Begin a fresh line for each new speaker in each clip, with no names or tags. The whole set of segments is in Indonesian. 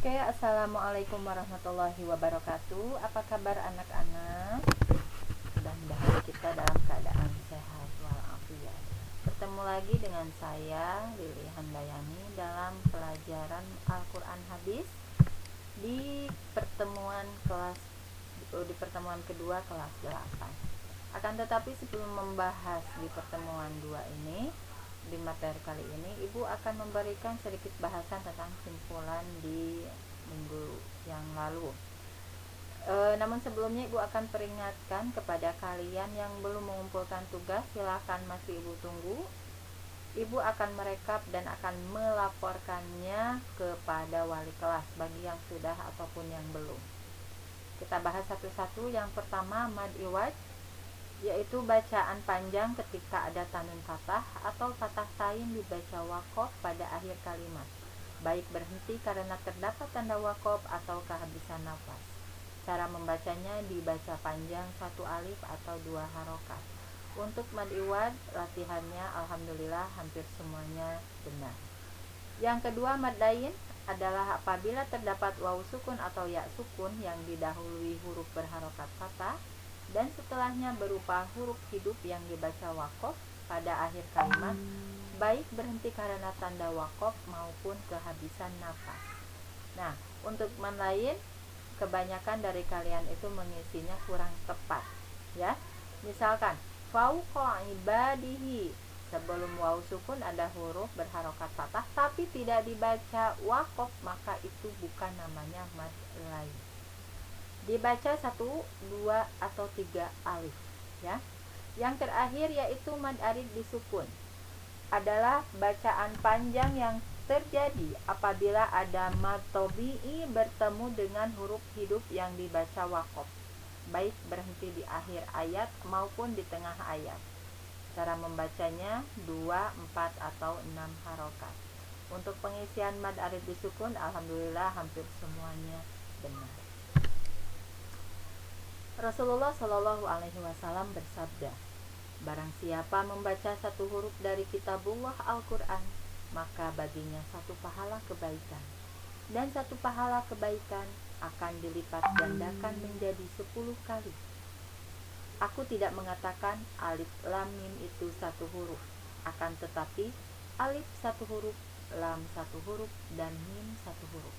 Oke, assalamualaikum warahmatullahi wabarakatuh. Apa kabar anak-anak? Mudah-mudahan kita dalam keadaan sehat walafiat. Bertemu lagi dengan saya Lili Handayani dalam pelajaran Al-Quran Hadis di pertemuan kedua kelas 8. Akan tetapi sebelum membahas di pertemuan 2 ini, di materi kali ini Ibu akan memberikan sedikit bahasan tentang simpulan di minggu yang lalu. Namun sebelumnya Ibu akan peringatkan kepada kalian yang belum mengumpulkan tugas, silakan masih Ibu tunggu. Ibu akan merekap dan akan melaporkannya kepada wali kelas bagi yang sudah ataupun yang belum. Kita bahas satu-satu. Yang pertama, mad iwad, yaitu bacaan panjang ketika ada tanwin fathah atau fathah tain dibaca waqaf pada akhir kalimat, baik berhenti karena terdapat tanda waqaf atau kehabisan nafas. Cara membacanya dibaca panjang 1 alif atau 2 harokat. Untuk mad iwad, latihannya alhamdulillah hampir semuanya benar. Yang kedua, mad lain adalah apabila terdapat waw sukun atau ya sukun yang didahului huruf berharokat fathah dan setelahnya berupa huruf hidup yang dibaca waqaf pada akhir kalimat, baik berhenti karena tanda waqaf maupun kehabisan nafas. Nah, untuk man lain, kebanyakan dari kalian itu mengisinya kurang tepat, ya. Misalkan fauqa ibadihi, sebelum waw sukun ada huruf berharokat fathah tapi tidak dibaca waqaf, maka itu bukan namanya mad lain. Dibaca 1, 2 atau 3 alif, ya. Yang terakhir yaitu mad arid disukun, adalah bacaan panjang yang terjadi apabila ada mad tabi'i bertemu dengan huruf hidup yang dibaca waqaf, baik berhenti di akhir ayat maupun di tengah ayat. Cara membacanya 2, 4 atau 6 harokat. Untuk pengisian mad arid disukun, alhamdulillah hampir semuanya benar. Rasulullah Shallallahu Alaihi Wasallam bersabda, barang siapa membaca 1 huruf dari kitabullah Al-Quran, maka baginya 1 pahala kebaikan, dan 1 pahala kebaikan akan dilipat gandakan menjadi 10 kali. Aku tidak mengatakan alif lam mim itu 1 huruf, akan tetapi alif 1 huruf, lam 1 huruf, dan mim 1 huruf.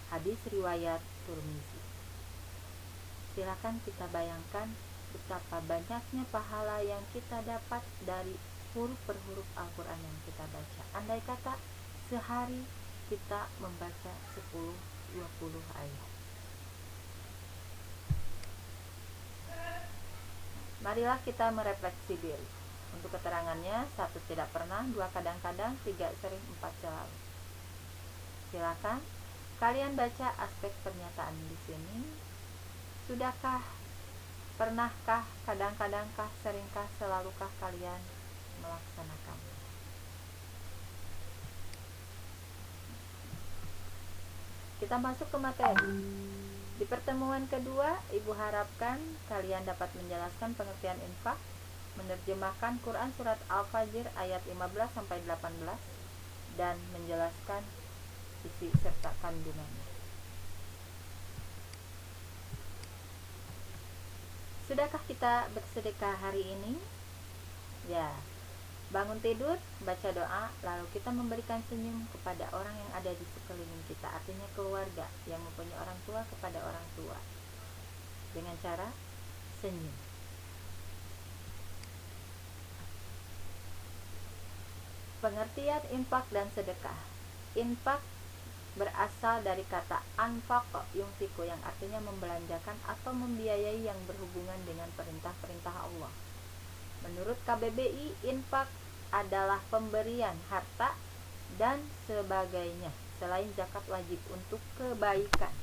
Hadis riwayat Tirmizi. Silakan kita bayangkan betapa banyaknya pahala yang kita dapat dari huruf per huruf Al-Quran yang kita baca. Andai kata sehari kita membaca 10-20 ayat. Marilah kita merefleksi diri. Untuk keterangannya, 1 tidak pernah, 2 kadang-kadang, 3 sering, 4 selalu. Silakan kalian baca aspek pernyataan di sini. Sudahkah, pernahkah, kadang-kadangkah, seringkah, selalukah kalian melaksanakannya? Kita masuk ke materi. Di pertemuan kedua, Ibu harapkan kalian dapat menjelaskan pengertian infak, menerjemahkan Quran surat Al-Fajr ayat 15-18, dan menjelaskan isi serta kandungannya. Sudahkah kita bersedekah hari ini? Ya, bangun tidur, baca doa, lalu kita memberikan senyum kepada orang yang ada di sekeliling kita, artinya keluarga yang mempunyai orang tua kepada orang tua, dengan cara senyum. Pengertian infak dan sedekah. Infak berasal dari kata anfaq yunfiqu, yang artinya membelanjakan atau membiayai yang berhubungan dengan perintah-perintah Allah. Menurut KBBI, infak adalah pemberian harta dan sebagainya selain zakat wajib untuk kebaikan.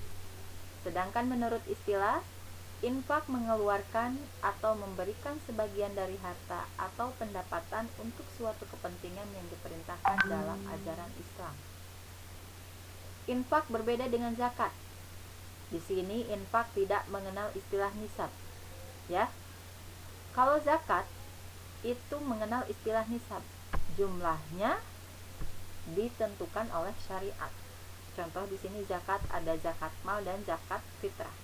Sedangkan menurut istilah, infak mengeluarkan atau memberikan sebagian dari harta atau pendapatan untuk suatu kepentingan yang diperintahkan dalam ajaran Islam. Infak berbeda dengan zakat. Di sini infak tidak mengenal istilah nisab, ya. Kalau zakat itu mengenal istilah nisab. Jumlahnya ditentukan oleh syariat. Contoh di sini zakat, ada zakat mal dan zakat fitrah.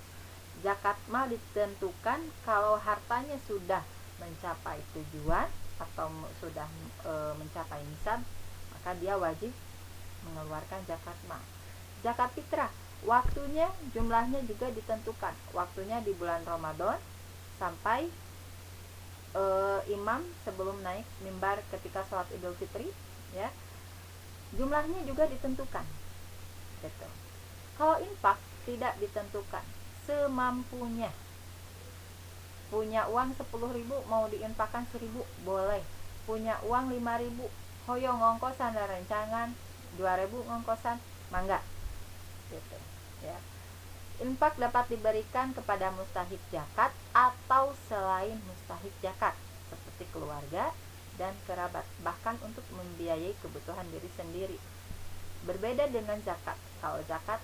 Zakat mal ditentukan kalau hartanya sudah mencapai tujuan atau sudah mencapai nisab, maka dia wajib mengeluarkan zakat mal. Zakat fitrah, waktunya, jumlahnya juga ditentukan. Waktunya di bulan Ramadan sampai imam sebelum naik mimbar ketika sholat Idul Fitri, ya. Jumlahnya juga ditentukan. Gitu. Kalau infak tidak ditentukan, semampunya. Punya uang 10.000 mau diinfakkan 1.000 boleh. Punya uang 5.000, hoyo ngongkosan dan rencangan 2.000 ngongkosan, mangga. Gitu, ya. Infak dapat diberikan kepada mustahik zakat atau selain mustahik zakat, seperti keluarga dan kerabat, bahkan untuk membiayai kebutuhan diri sendiri. Berbeda dengan zakat. Kalau zakat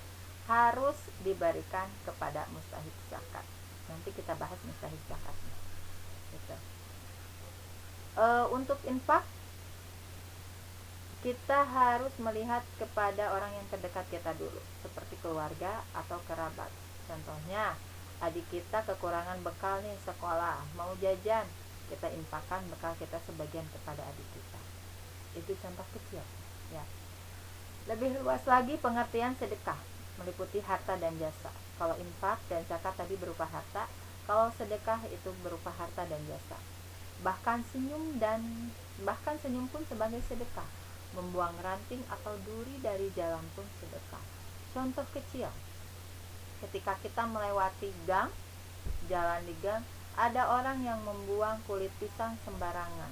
harus diberikan kepada mustahik zakat. Nanti kita bahas mustahik zakatnya. Gitu. Untuk infak kita harus melihat kepada orang yang terdekat kita dulu, seperti keluarga atau kerabat. Contohnya, adik kita kekurangan bekal nih sekolah, mau jajan, kita infakkan bekal kita sebagian kepada adik kita. Itu contoh kecil, ya. Lebih luas lagi pengertian sedekah, meliputi harta dan jasa. Kalau infak dan zakat tadi berupa harta, kalau sedekah itu berupa harta dan jasa. Bahkan senyum pun sebagai sedekah. Membuang ranting atau duri dari jalan pun sedekah. Contoh kecil, ketika kita melewati gang, jalan di gang, ada orang yang membuang kulit pisang sembarangan.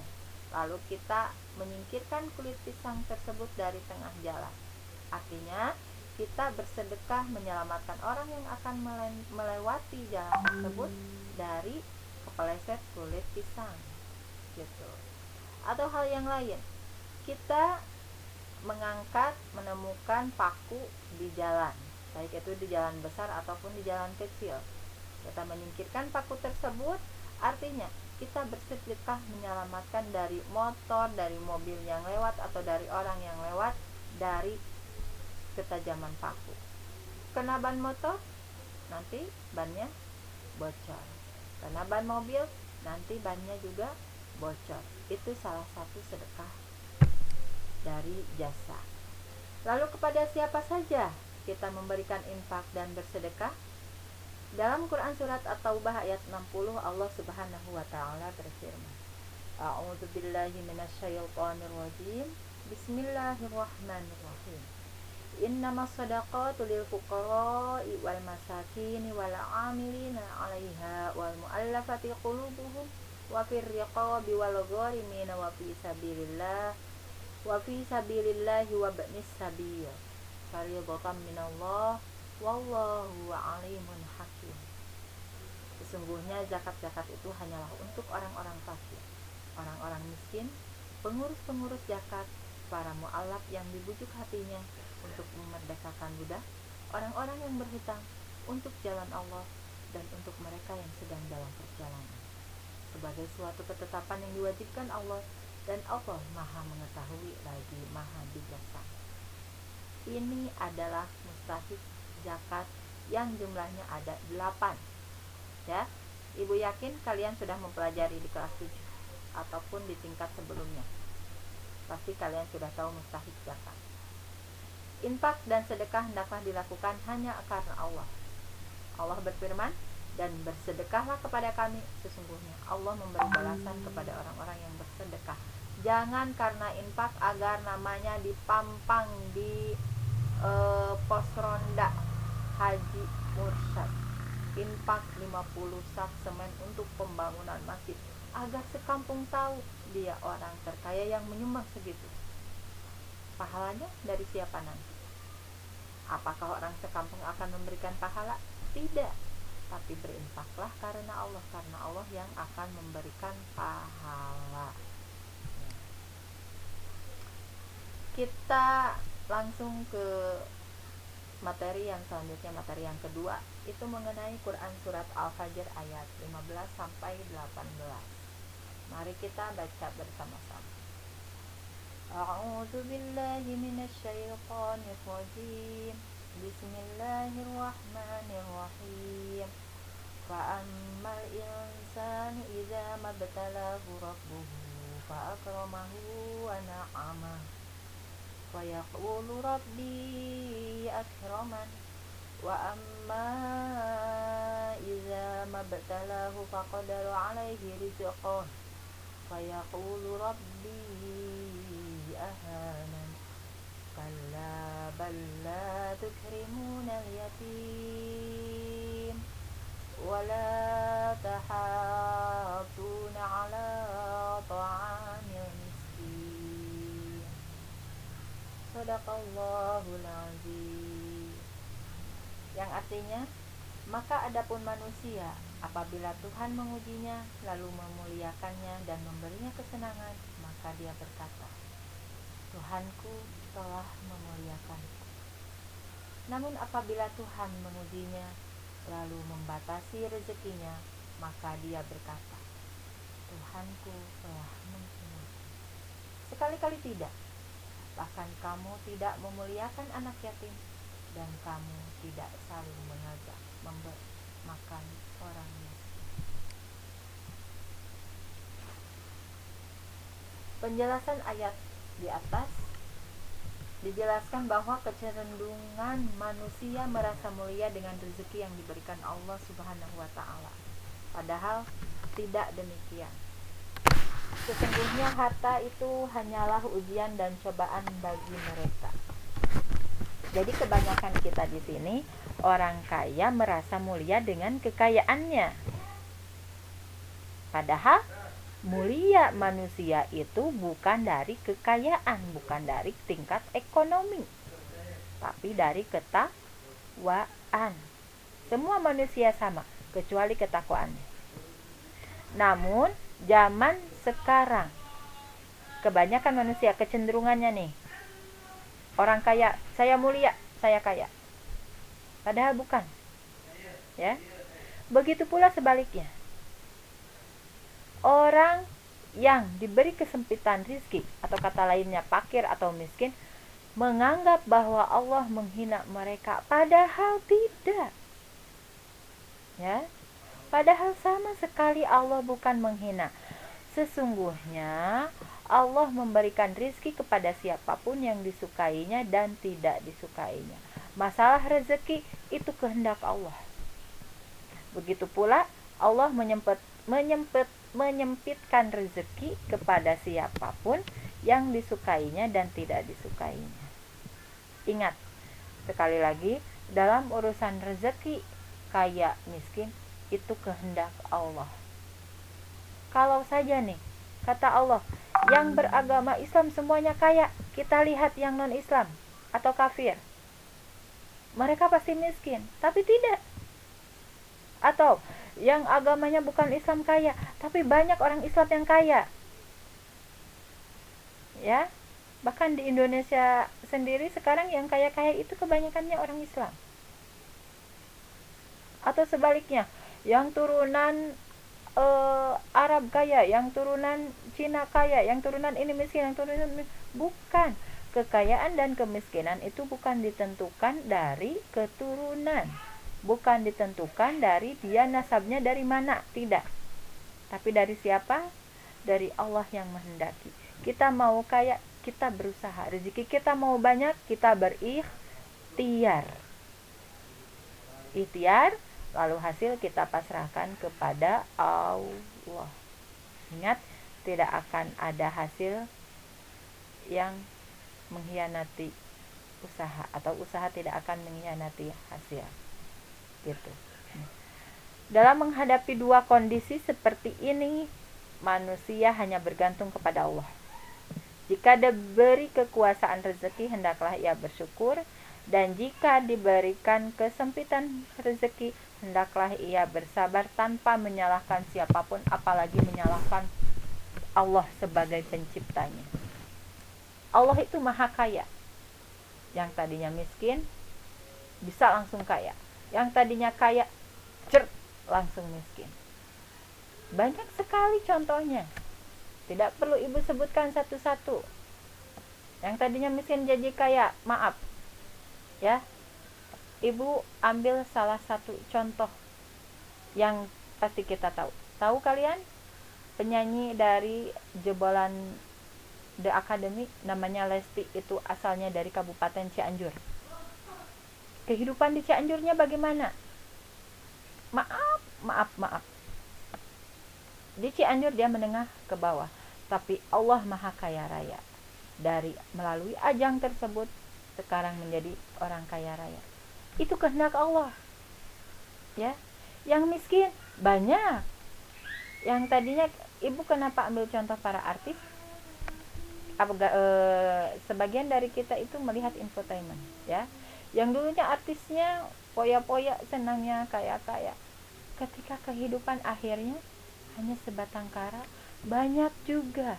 Lalu kita menyingkirkan kulit pisang tersebut dari tengah jalan. Artinya kita bersedekah menyelamatkan orang yang akan melewati jalan tersebut dari kepeleset kulit pisang, gitu. Atau hal yang lain, kita menemukan paku di jalan, baik itu di jalan besar ataupun di jalan kecil. Kita menyingkirkan paku tersebut, artinya kita bersedekah menyelamatkan dari motor, dari mobil yang lewat atau dari orang yang lewat dari ketajaman paku. Kena ban motor, nanti bannya bocor. Kena ban mobil, nanti bannya juga bocor. Itu salah satu sedekah dari jasa. Lalu kepada siapa saja kita memberikan infak dan bersedekah? Dalam Quran surat At-Taubah ayat 60, Allah Subhanahu wa taala berfirman, A'udzubillahi minasyaitonir rajim. Bismillahirrahmanirrahim. Innamas shadaqatu lil fuqara'i wal masakin wal 'amilina 'alaiha wal mu'allafati qulubuhum wa fir riqabi wal gharimin wa fi sabilillah wa ibnis sabil. Fardhatan minallah wallahu 'alimun hakim. Sesungguhnya zakat-zakat itu hanyalah untuk orang-orang fakir, orang-orang miskin, pengurus-pengurus zakat, para mu'allaf yang dibujuk hatinya untuk memerdekakan budak, orang-orang yang berhutang untuk jalan Allah, dan untuk mereka yang sedang dalam perjalanan, sebagai suatu ketetapan yang diwajibkan Allah, dan Allah Maha mengetahui lagi Maha bijaksana. Ini adalah mustahik zakat yang jumlahnya ada 8. Ya, Ibu yakin kalian sudah mempelajari di kelas 7 ataupun di tingkat sebelumnya. Pasti kalian sudah tahu mustahik zakat. Infak dan sedekah hendaklah dilakukan hanya karena Allah. Allah berfirman, dan bersedekahlah kepada kami, sesungguhnya Allah memberi balasan kepada orang-orang yang bersedekah. Jangan karena infak agar namanya dipampang di pos ronda haji mursyad. Infak 50 sak semen untuk pembangunan masjid, agar sekampung tahu dia orang terkaya yang menyumbang segitu. Pahalanya dari siapa nanti? Apakah orang sekampung akan memberikan pahala? Tidak. Tapi berinfaklah karena Allah yang akan memberikan pahala. Kita langsung ke materi yang selanjutnya, materi yang kedua, itu mengenai Quran surat Al-Fajr ayat 15 sampai 18. Mari kita baca bersama-sama. A'udzu billahi minasyaitonir rajim. Bismillahirrahmanirrahim. Fa'ammal insanu idza mabtalahu rabbuhu fa'akramahu wa na'ama fa yaqulu rabbi akraman wa amma idza mabtalahu faqadara 'alaihi rizqahu fa yaqulu rabbi ahanan kalla bal la tukrimuna al-yatim wala tahadduna ala ta'amil miskin. Shadaqallahul azim. Yang artinya, maka adapun manusia apabila Tuhan mengujinya lalu memuliakannya dan memberinya kesenangan, maka dia berkata, Tuhanku telah memuliakanku. Namun apabila Tuhan mengujinya lalu membatasi rezekinya, maka dia berkata, Tuhanku telah menghinaku. Sekali-kali tidak. Bahkan kamu tidak memuliakan anak yatim, dan kamu tidak saling mengajak memberi makan orang miskin. Penjelasan ayat di atas dijelaskan bahwa kecenderungan manusia merasa mulia dengan rezeki yang diberikan Allah Subhanahu wa Ta'ala. Padahal tidak demikian. Sesungguhnya harta itu hanyalah ujian dan cobaan bagi mereka. Jadi kebanyakan kita di sini orang kaya merasa mulia dengan kekayaannya. Padahal mulia manusia itu bukan dari kekayaan, bukan dari tingkat ekonomi, tapi dari ketakwaan. Semua manusia sama, kecuali ketakwaannya. Namun, zaman sekarang, kebanyakan manusia kecenderungannya nih, orang kaya, saya mulia, saya kaya. Padahal bukan. Ya. Begitu pula sebaliknya. Orang yang diberi kesempitan rizki, atau kata lainnya fakir atau miskin, menganggap bahwa Allah menghina mereka, padahal tidak. Ya, padahal sama sekali Allah bukan menghina. Sesungguhnya Allah memberikan rizki kepada siapapun yang disukainya dan tidak disukainya. Masalah rezeki itu kehendak Allah. Begitu pula Allah menyempitkan rezeki kepada siapapun yang disukainya dan tidak disukainya. Ingat, sekali lagi, dalam urusan rezeki, kaya miskin, itu kehendak Allah. Kalau saja nih, kata Allah, yang beragama Islam semuanya kaya, kita lihat yang non-Islam atau kafir, mereka pasti miskin, tapi tidak. Atau yang agamanya bukan Islam kaya, tapi banyak orang Islam yang kaya. Ya, bahkan di Indonesia sendiri sekarang yang kaya-kaya itu kebanyakannya orang Islam. Atau sebaliknya, yang turunan Arab kaya, yang turunan Cina kaya, yang turunan ini miskin, yang turunan bukan. Kekayaan dan kemiskinan itu bukan ditentukan dari keturunan, bukan ditentukan dari dia nasabnya dari mana, tidak. Tapi dari siapa? Dari Allah yang menghendaki. Kita mau kaya, kita berusaha. Rezeki kita mau banyak, kita berikhtiar. Ikhtiar, lalu hasil kita pasrahkan kepada Allah. Ingat, tidak akan ada hasil yang mengkhianati usaha, atau usaha tidak akan mengkhianati hasil. Gitu. Dalam menghadapi dua kondisi seperti ini, manusia hanya bergantung kepada Allah. Jika diberi kekuasaan rezeki, hendaklah ia bersyukur, dan jika diberikan kesempitan rezeki, hendaklah ia bersabar tanpa menyalahkan siapapun, apalagi menyalahkan Allah sebagai penciptanya. Allah itu maha kaya. Yang tadinya miskin bisa langsung kaya. Yang tadinya kaya langsung miskin. Banyak sekali contohnya. Tidak perlu ibu sebutkan satu-satu. Yang tadinya miskin jadi kaya, maaf ya. Ibu ambil salah satu contoh yang pasti kita tahu. Tahu kalian penyanyi dari jebolan The Academy namanya Lesti, itu asalnya dari Kabupaten Cianjur. Kehidupan di Cianjurnya bagaimana? Maaf. Di Cianjur dia menengah ke bawah, tapi Allah Maha Kaya Raya. Dari melalui ajang tersebut sekarang menjadi orang kaya raya. Itu kehendak Allah. Ya. Yang miskin banyak. Yang tadinya ibu kenapa ambil contoh para artis? Sebagian dari kita itu melihat infotainment, ya. Yang dulunya artisnya poya-poya, senangnya kaya-kaya. Ketika kehidupan akhirnya hanya sebatang kara, banyak juga.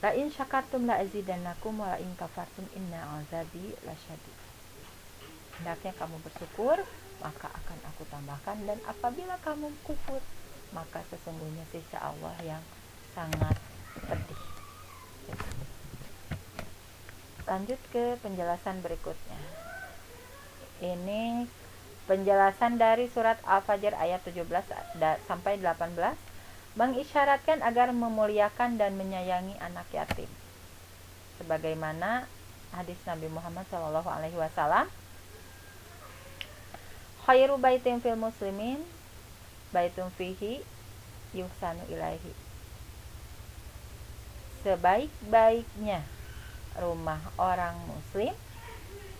La in syakartum la azidannakum wa la in kafartum inna azabi lasyadid. Hendaknya kamu bersyukur, maka akan aku tambahkan, dan apabila kamu kufur, maka sesungguhnya siksa Allah yang sangat pedih. Lanjut ke penjelasan berikutnya. Ini penjelasan dari surat Al-Fajr ayat 17 sampai 18, mengisyaratkan agar memuliakan dan menyayangi anak yatim. Sebagaimana hadis Nabi Muhammad SAW, khairu baitin fil muslimin baitun fihi yuhsanu ilaihi. Sebaik-baiknya rumah orang muslim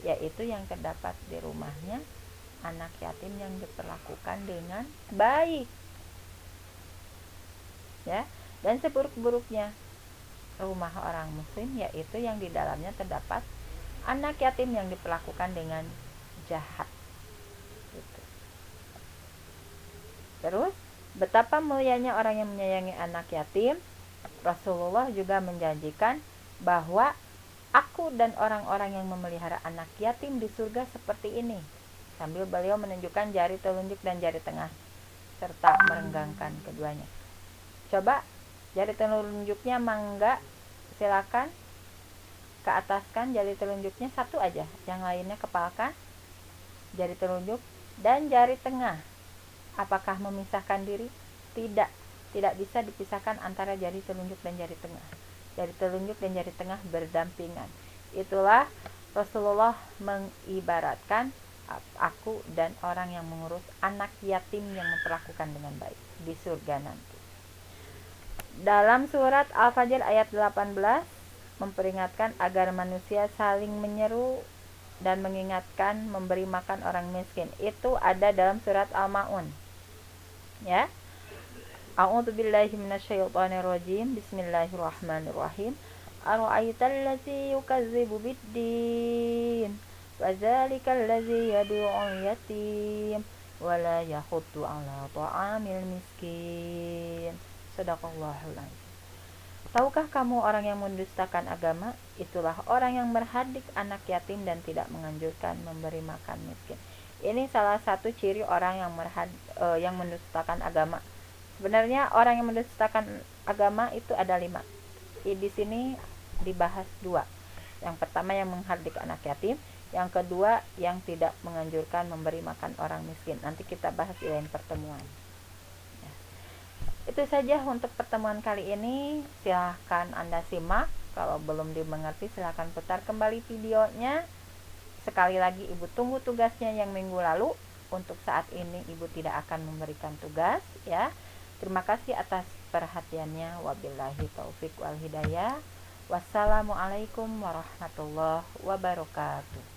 yaitu yang terdapat di rumahnya anak yatim yang diperlakukan dengan baik. Ya, dan seburuk-buruknya rumah orang muslim yaitu yang di dalamnya terdapat anak yatim yang diperlakukan dengan jahat. Gitu. Terus, betapa mulianya orang yang menyayangi anak yatim. Rasulullah juga menjanjikan bahwa aku dan orang-orang yang memelihara anak yatim di surga seperti ini, sambil beliau menunjukkan jari telunjuk dan jari tengah serta merenggangkan keduanya. Coba jari telunjuknya mangga, silakan ke ataskan jari telunjuknya satu aja, yang lainnya kepalkan jari telunjuk dan jari tengah. Apakah memisahkan diri? Tidak bisa dipisahkan antara jari telunjuk dan jari tengah. Jari telunjuk dan jari tengah berdampingan. Itulah Rasulullah mengibaratkan aku dan orang yang mengurus anak yatim yang memperlakukan dengan baik di surga nanti. Dalam surat Al-Fajr ayat 18 memperingatkan agar manusia saling menyeru dan mengingatkan memberi makan orang miskin. Itu ada dalam surat Al-Maun. Ya. A'udzubillahi minasyaitonirrajim. Bismillahirrahmanirrahim. Ara'aital ladzi yukazzibu biddin wa dzalikal ladzi yad'u'ul yatim wa la yahuddu 'ala ta'amil miskin. Shadaqallahul azim. Tahukah kamu orang yang mendustakan agama? Itulah orang yang berhadik anak yatim dan tidak menganjurkan memberi makan miskin. Ini salah satu ciri orang yang mendustakan agama. Sebenarnya orang yang mendustakan agama itu ada 5. Di sini dibahas 2. Yang pertama yang menghadik anak yatim, yang kedua yang tidak menganjurkan memberi makan orang miskin. Nanti kita bahas di lain pertemuan. Itu saja untuk pertemuan kali ini. Silahkan Anda simak. Kalau belum dimengerti silahkan putar kembali videonya. Sekali lagi Ibu tunggu tugasnya yang minggu lalu. Untuk saat ini Ibu tidak akan memberikan tugas, ya. Terima kasih atas perhatiannya. Wabillahi taufik wal hidayah. Wassalamualaikum warahmatullahi wabarakatuh.